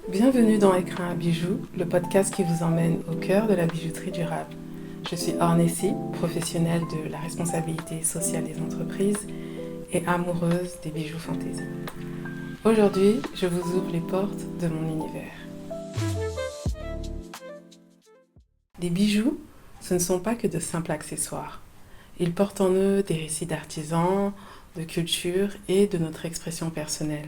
Bienvenue dans Écrin à bijoux, le podcast qui vous emmène au cœur de la bijouterie durable. Je suis Ornessi, professionnelle de la responsabilité sociale des entreprises et amoureuse des bijoux fantaisie. Aujourd'hui, je vous ouvre les portes de mon univers. Les bijoux, ce ne sont pas que de simples accessoires. Ils portent en eux des récits d'artisans, de culture et de notre expression personnelle.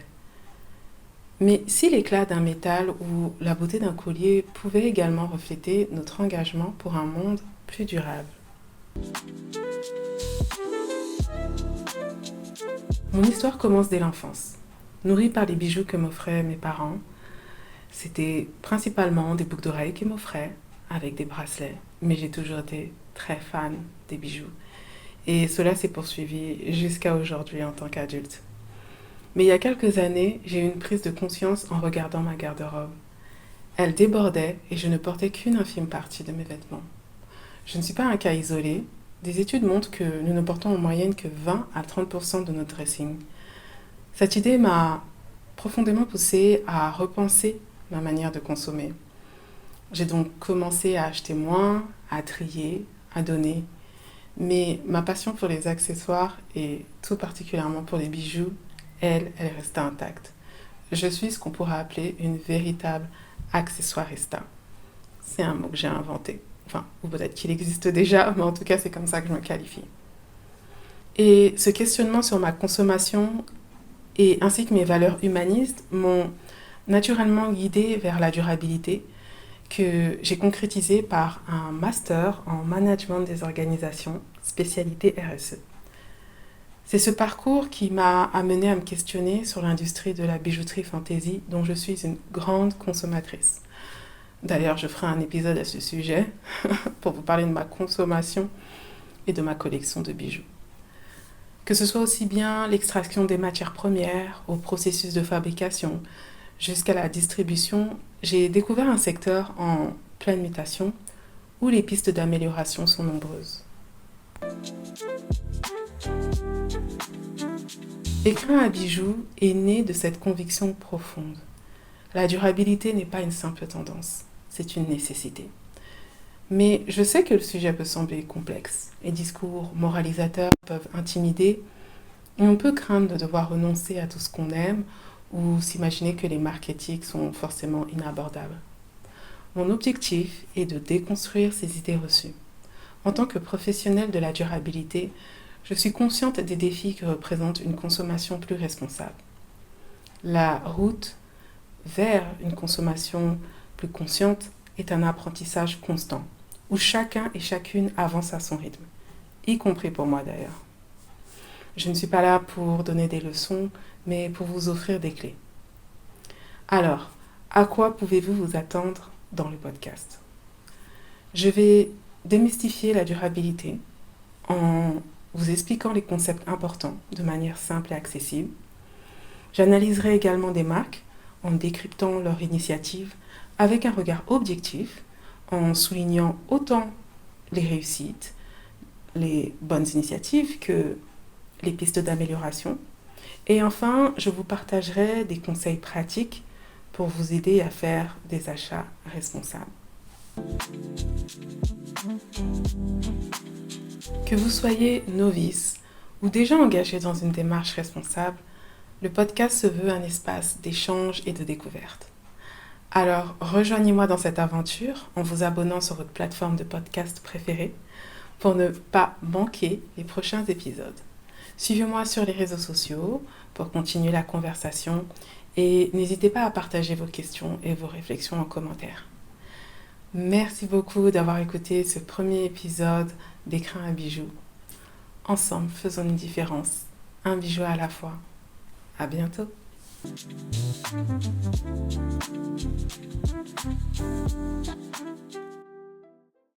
Mais si l'éclat d'un métal ou la beauté d'un collier pouvaient également refléter notre engagement pour un monde plus durable. Mon histoire commence dès l'enfance. Nourrie par les bijoux que m'offraient mes parents, c'était principalement des boucles d'oreilles qu'ils m'offraient avec des bracelets. Mais j'ai toujours été très fan des bijoux. Et cela s'est poursuivi jusqu'à aujourd'hui en tant qu'adulte. Mais il y a quelques années, j'ai eu une prise de conscience en regardant ma garde-robe. Elle débordait et je ne portais qu'une infime partie de mes vêtements. Je ne suis pas un cas isolé. Des études montrent que nous ne portons en moyenne que 20 à 30% de notre dressing. Cette idée m'a profondément poussée à repenser ma manière de consommer. J'ai donc commencé à acheter moins, à trier, à donner. Mais ma passion pour les accessoires et tout particulièrement pour les bijoux, elle reste intacte. Je suis ce qu'on pourrait appeler une véritable accessoirista. C'est un mot que j'ai inventé. Enfin, ou peut-être qu'il existe déjà, mais en tout cas, c'est comme ça que je me qualifie. Et ce questionnement sur ma consommation et ainsi que mes valeurs humanistes m'ont naturellement guidée vers la durabilité que j'ai concrétisée par un master en management des organisations, spécialité RSE. C'est ce parcours qui m'a amené à me questionner sur l'industrie de la bijouterie fantaisie dont je suis une grande consommatrice. D'ailleurs, je ferai un épisode à ce sujet pour vous parler de ma consommation et de ma collection de bijoux. Que ce soit aussi bien l'extraction des matières premières, au processus de fabrication, jusqu'à la distribution, j'ai découvert un secteur en pleine mutation où les pistes d'amélioration sont nombreuses. Écrin à bijoux est né de cette conviction profonde. La durabilité n'est pas une simple tendance, c'est une nécessité. Mais je sais que le sujet peut sembler complexe. Les discours moralisateurs peuvent intimider et on peut craindre de devoir renoncer à tout ce qu'on aime ou s'imaginer que les marques éthiques sont forcément inabordables. Mon objectif est de déconstruire ces idées reçues. En tant que professionnelle de la durabilité, je suis consciente des défis que représente une consommation plus responsable. La route vers une consommation plus consciente est un apprentissage constant, où chacun et chacune avance à son rythme, y compris pour moi d'ailleurs. Je ne suis pas là pour donner des leçons, mais pour vous offrir des clés. Alors, à quoi pouvez-vous vous attendre dans le podcast ? Je vais démystifier la durabilité en vous expliquant les concepts importants de manière simple et accessible. J'analyserai également des marques en décryptant leur initiative avec un regard objectif, en soulignant autant les réussites, les bonnes initiatives que les pistes d'amélioration. Et enfin, je vous partagerai des conseils pratiques pour vous aider à faire des achats responsables. Que vous soyez novice ou déjà engagé dans une démarche responsable, le podcast se veut un espace d'échange et de découverte. Alors, rejoignez-moi dans cette aventure en vous abonnant sur votre plateforme de podcast préférée pour ne pas manquer les prochains épisodes. Suivez-moi sur les réseaux sociaux pour continuer la conversation et n'hésitez pas à partager vos questions et vos réflexions en commentaire. Merci beaucoup d'avoir écouté ce premier épisode d'Écrin à bijoux. Ensemble, faisons une différence, un bijou à la fois. À bientôt.